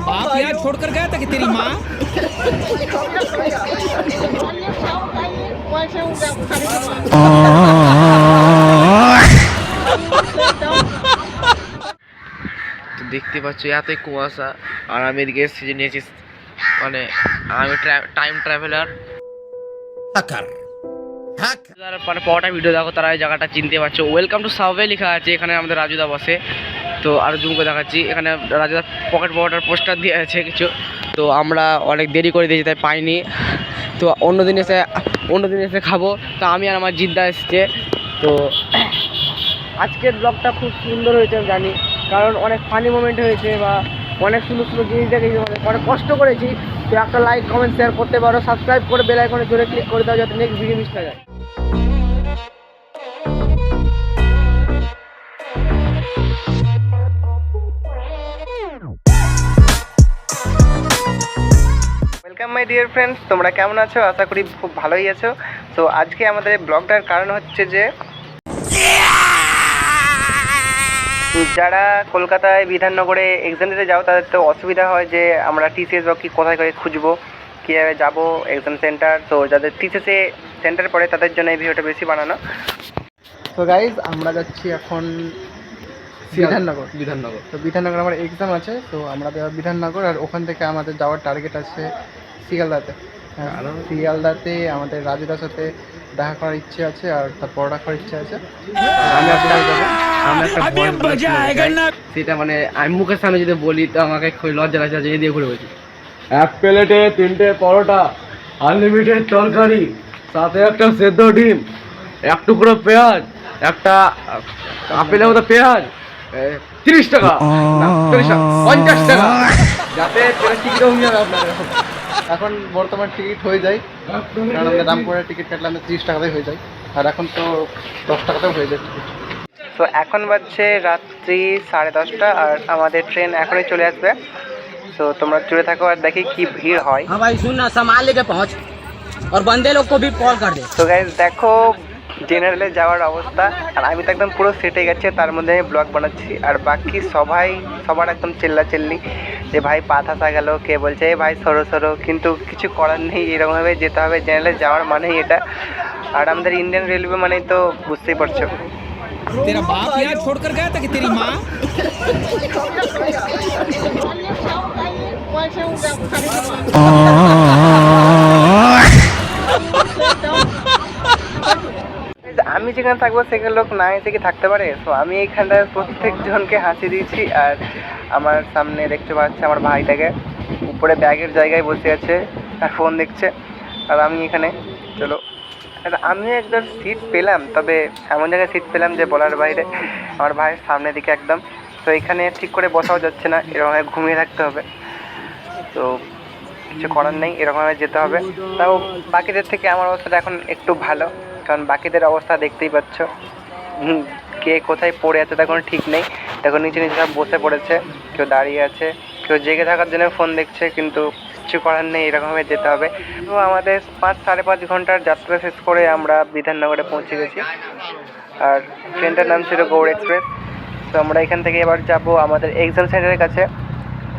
बाप यहाँ छोड़कर गया था कि तेरी माँ। তো দেখতে পাচ্ছ এতই কুয়াশা, আর আমি এদিকে এসে নিয়েছি, মানে আমি টাইম ট্রাভেলার। যারা মানে পরটা ভিডিও দেখো তারা এই জায়গাটা চিনতে পারছো। ওয়েলকাম টু সাবওয়ে লেখা আছে এখানে, আমাদের রাজুদা বসে। তো আরও জুম করে দেখাচ্ছি, এখানে রাজুদা পকেট পকেটার পোস্টার দিয়ে আছে কিছু। তো আমরা অনেক দেরি করে দিয়েছি তাই পাইনি। তো অন্যদিন এসে খাবো। তো আমি আর আমার জিদ্দা এসছে। তো আজকের ব্লগটা খুব সুন্দর হয়েছে আমি জানি, কারণ অনেক ফানি মোমেন্ট হয়েছে বা অনেক সুন্দর সুন্দর জিনিস দেখেছি, অনেক কষ্ট করেছি। তো একটা লাইক কমেন্ট শেয়ার করতে পারো, সাবস্ক্রাইব করে বেল আইকনে জোরে ক্লিক করে দাও যাতে নেক্সট ভিডিও মিস না যায়। ওয়েলকাম মাই ডিয়ার ফ্রেন্ডস, তোমরা কেমন আছো? আশা করি খুব ভালোই আছো। তো আজকে আমাদের ব্লগটার কারণ হচ্ছে যে যারা কলকাতায় বিধাননগরে এক্সাম দিতে যাও তাদের তো অসুবিধা হয় যে আমরা টিসিএস বা কি কোথায় করে খুঁজবো, কীভাবে যাবো এক্সাম সেন্টার। তো যাদের টিসিএসে সেন্টার পড়ে তাদের জন্য এই ভিডিওটা বেশি বানানো। তো গাইজ আমরা যাচ্ছি এখন বিধাননগর। তো বিধাননগর আমার এক্সাম আছে, তো আমরা বিধাননগর, আর ওখান থেকে আমাদের যাওয়ার টার্গেট আছে শিয়ালদাতে। শিয়ালদাতে আমাদের রাজুদার সাথে দেখা করার ইচ্ছে আছে, আর তার পড়া করার ইচ্ছে আছে। সেটা মানে আমি মুখের সামনে যদি বলি তো আমাকে খুব লজ্জা লাগছে, জেনে দিয়ে ঘুরে বলছি। 1 প্লেটে 3টে পরোটা, আনলিমিটেড তরকারি, সাথে একটা সেদ্ধ ডিম, 1 টুকরো পেঁয়াজ, একটা আপেলের মতো পেঁয়াজ, 30 টাকা, 50 টাকা, যাতে টিকিট হয়ে যাবে আপনার। এখন বর্তমান টিকিট হয়ে যায়, কারণ আমাদের রামপুরের টিকিট কাটলে আমাদের 30 টাকাতেই হয়ে যায়, আর এখন তো 10 টাকাতেও হয়ে যায় টিকিট। তো এখন বাজছে রাত্রি 10:30, আর আমাদের ট্রেন এখনই চলে আসবে। তো তোমরা চলে থাকো আর দেখি কি ভিড় হয়। हाँ भाई सुन ना, सामान लेके पहुँच और बंदे लोग को भी कॉल कर दे। তো গাইজ দেখো জেনারেলে যাওয়ার অবস্থা, আর আমি তো একদম পুরো সেটে গেছে, তার মধ্যে আমি ব্লগ বানাচ্ছি, আর বাকি সবার একদম চিল্লাচিল্লি যে ভাই পা থাসা গেল, কে বলছে এই ভাই সরো সরো, কিন্তু কিছু করার নেই, এরকমভাবে যেতে হবে। জেনারেলে যাওয়ার মানেই এটা, আর আমাদের ইন্ডিয়ান রেলওয়ে মানেই তো বুঝতেই পারছো। तेरा बाप यहाँ छोड़कर गया था कि तेरी माँ। আমি যেখানে থাকবো সেখানে লোক না এসে কি থাকতে পারে? তো আমি এইখানটায় প্রত্যেকজনকে হাসি দিয়েছি, আর আমার সামনে দেখতে পাচ্ছি আমার ভাইটাকে উপরে ব্যাগের জায়গায় বসে আছে আর ফোন দেখছে, আর আমি এখানে। চলো, আমি একদম সিট পেলাম, তবে এমন জায়গায় সিট পেলাম যে বলার বাইরে। আমার ভাইয়ের সামনের দিকে একদম। তো এখানে ঠিক করে বসাও যাচ্ছে না, এরকমভাবে ঘুমিয়ে থাকতে হবে। তো কিছু করার নেই, এরকমভাবে যেতে হবে। তাও বাকিদের থেকে আমার অবস্থাটা এখন একটু ভালো, কারণ বাকিদের অবস্থা দেখতেই পাচ্ছ, কে কোথায় পড়ে আছে তার কোনো ঠিক নেই। দেখো নিচে নিচে সব বসে পড়েছে, কেউ দাঁড়িয়ে আছে, কেউ জেগে থাকার জন্য ফোন দেখছে, কিন্তু কিছু করার নেই, এরকমভাবে যেতে হবে। তো আমাদের 5-5.5 ঘন্টার যাত্রা শেষ করে আমরা বিধাননগরে পৌঁছে গেছি, আর ট্রেনটার নাম ছিল গৌড় এক্সপ্রেস। তো আমরা এখান থেকে এবার যাব আমাদের এক্সাম সেন্টারের কাছে।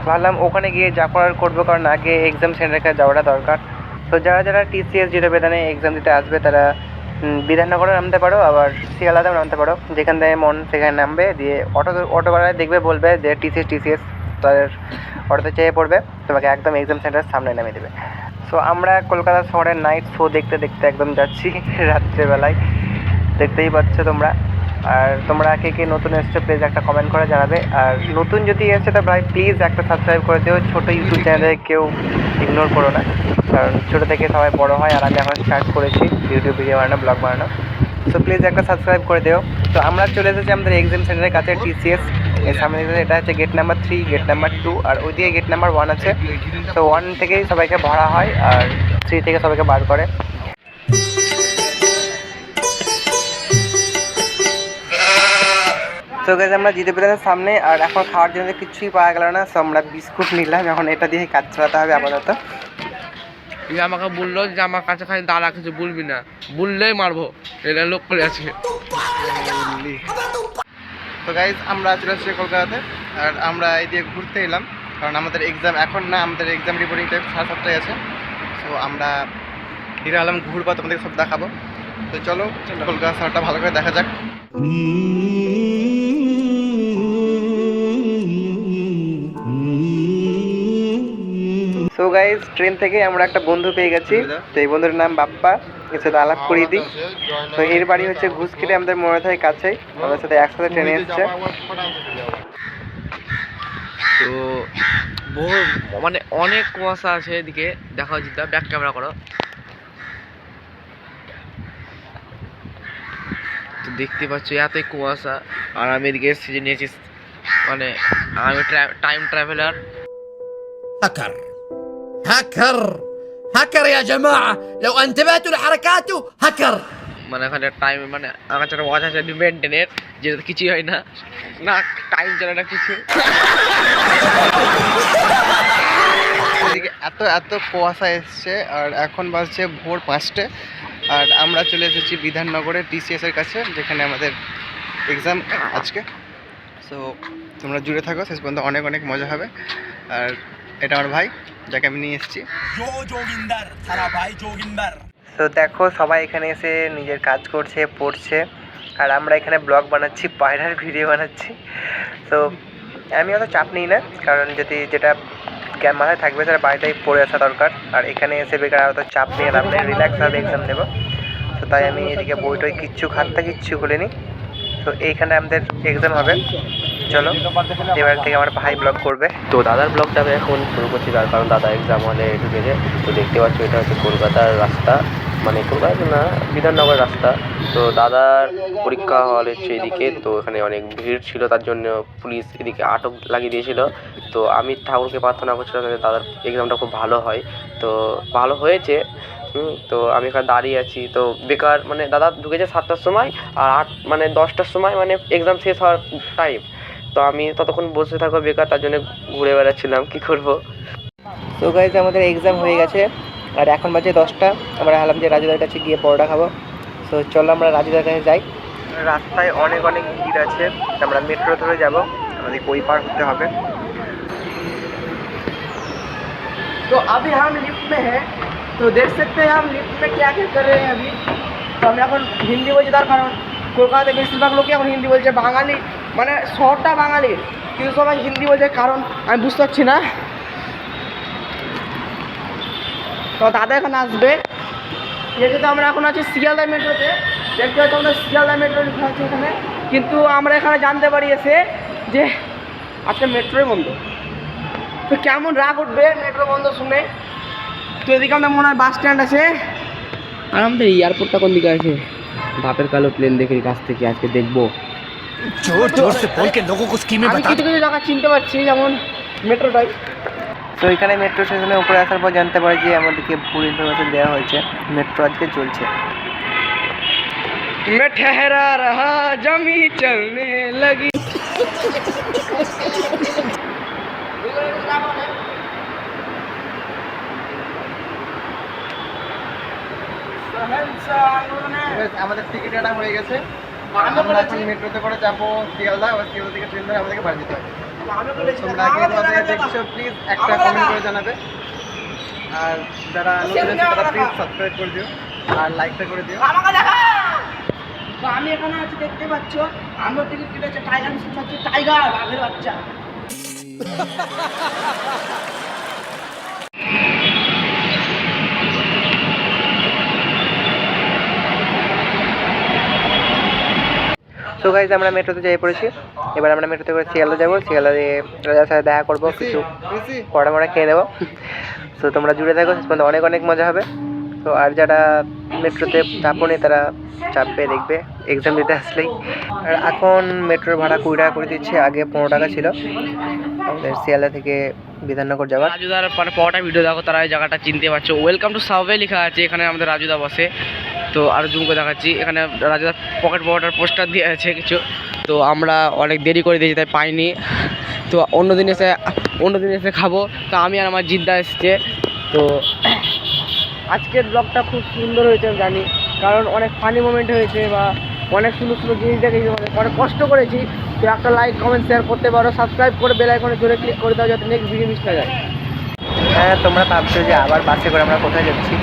ভাবলাম ওখানে গিয়ে যা করার করবো, কারণ আগে এক্সাম সেন্টারের কাছে যাওয়াটা দরকার। তো যারা টিসিএস জিরোবেদানে এক্সাম দিতে আসবে তারা বিধাননগরে নামতে পারো, আবার শিয়ালদাতেও নামতে পারো, যেখান থেকে মন সেখানে নামবে। দিয়ে অটোওয়ালায় দেখবে, বলবে যে টিসিএস, তাদের অটোতে চেয়ে পড়বে, তোমাকে একদম এক্সাম সেন্টারের সামনে নামিয়ে দেবে। সো আমরা কলকাতা শহরের নাইট শো দেখতে দেখতে একদম যাচ্ছি রাত্রেবেলায়, দেখতেই পাচ্ছ তোমরা। আর তোমরা কে কে নতুন এসছো প্লিজ একটা কমেন্ট করে জানাবে, আর নতুন যদি এসছে তো ভাই প্লিজ একটা সাবস্ক্রাইব করে দিও। ছোটো ইউটিউব চ্যানেলে কেউ ইগনোর করো না, কারণ ছোটো থেকে সবাই বড় হয়, আর আমি এখন স্টার্ট করেছি ইউটিউব ভিডিও বানানো, ব্লগ বানানো। তো প্লিজ একটা সাবস্ক্রাইব করে দিও। তো আমরা চলে এসেছি আমাদের এক্সাম সেন্টারের কাছে, টিসিএস এর সামনে। এটা হচ্ছে গেট নাম্বার 3, গেট নাম্বার 2, আর ওইদিকে গেট নাম্বার 1 আছে। তো 1 থেকেই সবাইকে ভরা হয়, আর 3 থেকে সবাইকে বার করে। তো গাইজ আমরা জিতে পেলাম সামনে, আর এখন খাওয়ার জন্য কিছুই পাওয়া গেল না। সো আমরা বিস্কুট নিলাম, এখন এটা দিয়ে কাজ চালাতে হবে আপাতত। তুই আমাকে বললো যে আমার কাছে খালি দাঁড়া, কিছু বলবি না, বললেই মারবো, এটা লোক করে আছে। তো গাইজ আমরা চলে আসছি কলকাতাতে, আর আমরা এই দিয়ে ঘুরতে এলাম, কারণ আমাদের এক্সাম এখন না, আমাদের এক্সাম রিপোর্টিং টাইম 7:30টায় আছে। সো আমরা হিরো আলম ঘুরবো, তোমাদের সব দেখাবো। তো চলো কলকাতা শহরটা ভালো করে দেখা যাক। সো গাইজ, ট্রেন থেকে আমরা একটা বন্ধু পেয়ে গেছি। তো এই বন্ধুর নাম বাপ্পা, এর সাথে আলাপ করিয়ে দিই। তো এর বাড়ি হচ্ছে ঘুষকিতে, আমাদের মনে থাকে কাছেই। আমাদের সাথে একসাথে ট্রেনে এসছে। তো বহু মানে অনেক কুয়াশা আছে এদিকে, দেখা জিদ্দা ব্যাক ক্যামেরা করো। তো দেখতে পাচ্ছ এতই কুয়াশা, আর আমি এদিকে এসেছি নিয়েছি, মানে আমি টাইম ট্রাভেলার। هكر هكر هكر يا جماعة لو انتبهتوا لحركاته هكر মানে এখানে টাইম, মানে আমার কাছে একটা ওয়াচ আছে মেনটেনের, যেটা কিছুই হয় না, না টাইম চলে না কিছু। এদিকে এত এত কুয়াশা এসছে, আর এখন বাজছে ভোর 5টে। আর আমরা চলে এসেছি বিধাননগরে TCS এর কাছে, যেখানে আমাদের এক্সাম আজকে। সো তোমরা জুড়ে থাকো, শেষ পর্যন্ত অনেক অনেক মজা হবে। আর এটা আমার ভাই, যাকে আমি নিয়ে এসেছি। তো দেখো, সবাই এখানে এসে নিজের কাজ করছে, পড়ছে, আর আমরা এখানে ব্লগ বানাচ্ছি, পায়রার ভিডিও বানাচ্ছি। তো আমি অত চাপ নিই না, কারণ যদি যেটা মাথায় থাকবে সেটা বাড়িতেই পড়ে আসা দরকার। আর এখানে এসে বেকার অত চাপ নিয়ে লাভ নেই, রিল্যাক্সভাবে এক্সাম দেবো। তো তাই আমি এদিকে বইটই খাতা কিচ্ছু খুলিনি। তো এইখানে আমাদের এক্সাম হবে। চলো এবার থেকে আমার ভাই ব্লগ করবে। তো দাদার ব্লগটা আমি এখন শুরু করছি, তার কারণ দাদা এক্সাম হলে ঢুকেছে। তো দেখতে পাচ্ছ এটা হচ্ছে কলকাতার রাস্তা, মানে কলকাতা না, বিধাননগর রাস্তা। তো দাদার পরীক্ষা হল হচ্ছে এদিকে। তো এখানে অনেক ভিড় ছিল, তার জন্য পুলিশ এদিকে আটক লাগিয়ে দিয়েছিল। তো আমি ঠাকুরকে প্রার্থনা করছিলাম যাতে দাদার এক্সামটা খুব ভালো হয়। তো ভালো হয়েছে। তো আমি এখানে দাঁড়িয়ে আছি, তো বেকার, মানে দাদা ঢুকেছে 7টার সময়, আর 10টার সময় মানে এক্সাম শেষ হওয়ার টাইম। তো আমি ততক্ষণ বসে থাকবো বেকার, তার জন্য ঘুরে বেড়াচ্ছিলাম, কি করব। তো গাইজ, আমাদের এক্সাম হয়ে গেছে, আর এখন বাজে 10টা। আমরা ভাবলাম যে রাজুদার কাছে গিয়ে পরোটা খাবো। তো চলো আমরা রাজুদার কাছে যাই। রাস্তায় অনেক অনেক ভিড় আছে, আমরা মেট্রো ধরে যাব, আমাদের ওই পার হতে হবে। तो अभी हम लिफ्ट में हैं, तो देख सकते हैं हम लिफ्ट में क्या क्या कर रहे हैं अभी। तो আমি এখন হিন্দি বলছি, তার কারণ কলকাতাতে বেশিরভাগ লোকই এখন হিন্দি বলছে। বাঙালি মানে শহরটা বাঙালি, কিন্তু সবাই হিন্দি বলছে, কারণ আমি বুঝতে পারছি না। তো দাদা এখানে আসবে। যেহেতু আমরা এখন আছি শিয়ালদা মেট্রোতে, দেখতে হয়তো আমাদের শিয়ালদা মেট্রো লেখা আছে এখানে, কিন্তু আমরা এখানে জানতে পারি এসে যে আজকে মেট্রোই বন্ধ। তো কেমন রাগ উঠবে মেট্রো বন্ধ শুনে। তো এদিকে আমাদের মনে হয় বাস স্ট্যান্ড আছে, আর আমাদের এয়ারপোর্টটা কোন দিকে আছে। বাপের কালো প্লেন দেখে কাছ থেকে আজকে দেখবো। जोर जोर से बोल के लोगों को स्कीमें আমি बता কিছু কিছু জায়গা চিনতে পারছি, যেমন মেট্রোটাই। তো এখানে মেট্রো স্টেশনের উপরে আসার পর জানতে পারি যে আমাদেরকে ভুল ইনফরমেশন দেওয়া হয়েছে, মেট্রো আজকে চলছে। मैं ठहरा रहा जमी चलने लगी। আমাদের টিকিট কাটা হয়ে গেছে, আমরা এখন মেট্রোতে করে যাবো শিয়ালদা, আবার শিয়ালদা থেকে ট্রেন ধরে আমাদেরকে বাড়ি যেতে হবে। তোমরা কি তোমাদের দেখছো প্লিজ একটা কমেন্ট করে জানাবে, আর যারা নতুন আছে তারা প্লিজ সাবস্ক্রাইব করে দিও আর লাইকটা করে দিও। তো আমি এখানে আছি, দেখতে পাচ্ছ আমরা টিকিট কেটেছে টাইগার, টাইগার বাঘের বাচ্চা। তো গাইজ, আমরা মেট্রোতে যাই পড়েছি। এবার আমরা মেট্রোতে করে শিয়ালদা যাবো, শিয়ালদা দিয়ে রাজার সাথে দেখা করবো, কিছু পড়া খেয়ে নেবো। তো তোমরা জুড়ে থাকো, শেষ পর্যন্ত অনেক অনেক মজা হবে। তো আর যারা মেট্রোতে চাপনি তারা চাপবে, দেখবে এক্সাম দিতে আসলেই। আর এখন মেট্রোর ভাড়া 20 টাকা করে দিচ্ছে, আগে 15 টাকা ছিল আমাদের শিয়ালদা থেকে বিধাননগর যাওয়ার। রাজুদার মানে পরোটা ভিডিও দেখো, তারা এই জায়গাটা চিনতে পারছো। ওয়েলকাম টু সাবওয়ে লেখা আছে এখানে, আমাদের রাজুদা বসে। তো আরও জুম করে দেখাচ্ছি, এখানে রাজুদার পকেট পরোটার পোস্টার দিয়ে আছে কিছু। তো আমরা অনেক দেরি করে দিয়েছি, তাই পাইনি। তো অন্য দিন এসে খাবো। তো আমি আর আমার জিদ্দা এসছে। তো আজকের ব্লগটা খুব সুন্দর হয়েছে আমি জানি, কারণ অনেক ফানি মোমেন্ট হয়েছে, বা অনেক সুন্দর সুন্দর জিনিস দেখেছি, অনেক কষ্ট করেছি। তো তো একটা লাইক কমেন্ট শেয়ার করতে পারো, সাবস্ক্রাইব করে বেল আইকনে জোরে ক্লিক করে দাও যাতে নেক্সট ভিডিও মিস না যায়। হ্যাঁ, তোমরা ভাবছো যে আবার বাসে করে আমরা কোথায় যাচ্ছি।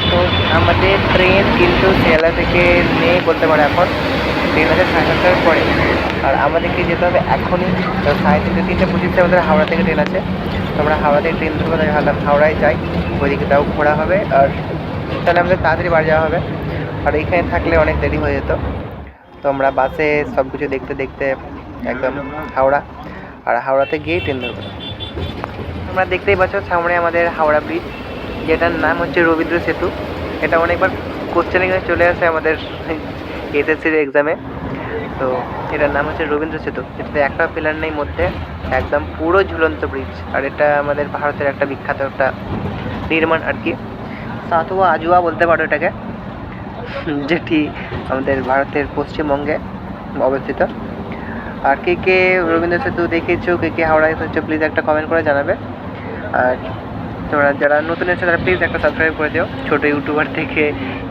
তো আমাদের ট্রেন কিন্তু শিয়ালদা থেকে নেই বলতে পারো, এখন ট্রেন আছে 7:30টার পরে, আর আমাদেরকে যেতে হবে এখনই। তো 3:30-3:25 আমাদের হাওড়া থেকে ট্রেন আছে। তো আমরা হাওড়া থেকে ট্রেন ধরবো, তাই ভাবলাম হাওড়ায় যাই, ওইদিকে তাও ঘোরা হবে আর তাহলে আমাদের তাড়াতাড়ি বাড়ি যাওয়া হবে। আর এইখানে থাকলে অনেক দেরি হয়ে যেত। তো আমরা বাসে সব কিছু দেখতে দেখতে একদম হাওড়া, আর হাওড়াতে গিয়েই ট্রেন ধরবো। তোমরা দেখতেই পাচ্ছ সামনে আমাদের হাওড়া ব্রিজ, যেটার নাম হচ্ছে রবীন্দ্র সেতু। এটা অনেকবার কোশ্চেনে চলে আসে আমাদের এসএসসির এক্সামে। তো এটার নাম হচ্ছে রবীন্দ্র সেতু, এটাতে একটা পিলার নেই মধ্যে, একদম পুরো ঝুলন্ত ব্রিজ। আর এটা আমাদের ভারতের একটা বিখ্যাত একটা নির্মাণ আর কি, সাতোয়া আজুয়া বলতে পারো এটাকে, যেটি আমাদের ভারতের পশ্চিমবঙ্গে অবস্থিত। আর কে কে রবীন্দ্র সেতু দেখেছো, কে কে হাওড়া এসেছো, প্লিজ একটা কমেন্ট করে জানাবে। আর তোমরা যারা নতুন এসেছো তারা প্লিজ একটা সাবস্ক্রাইব করে দিও, ছোটো ইউটিউবার থেকে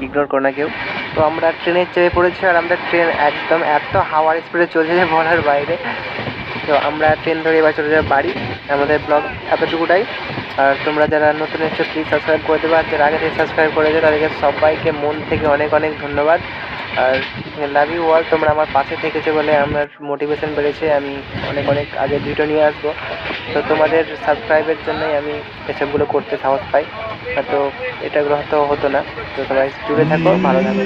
ইগনোর করো না কেউ। তো আমরা ট্রেনে চেপে পড়েছি, আর আমাদের ট্রেন একদম এত হাওয়ার স্পিডে চলছে যে বলার বাইরে। তো আমরা ট্রেন ধরে এবার চলে যাবো বাড়ি। আমাদের ব্লগ এতটুকুটাই। আর তোমরা যারা নতুন এসেছো প্লিজ সাবস্ক্রাইব করে দেবে, আর যারা আগে থেকে সাবস্ক্রাইব করেছো তাদেরকে সবাইকে মন থেকে অনেক অনেক ধন্যবাদ। আর লাভ ইউ অল, তোমরা আমার পাশে থেকেছো বলে আমার মোটিভেশন বেড়েছে, আমি অনেক অনেক আগে ভিডিও নিয়ে আসবো। তো তোমাদের সাবস্ক্রাইবের জন্যই আমি এসবগুলো করতে সাহস পাই, তো এটা হয়তো হতো না। তো সবাই জুড়ে থাকো, ভালো থাকো।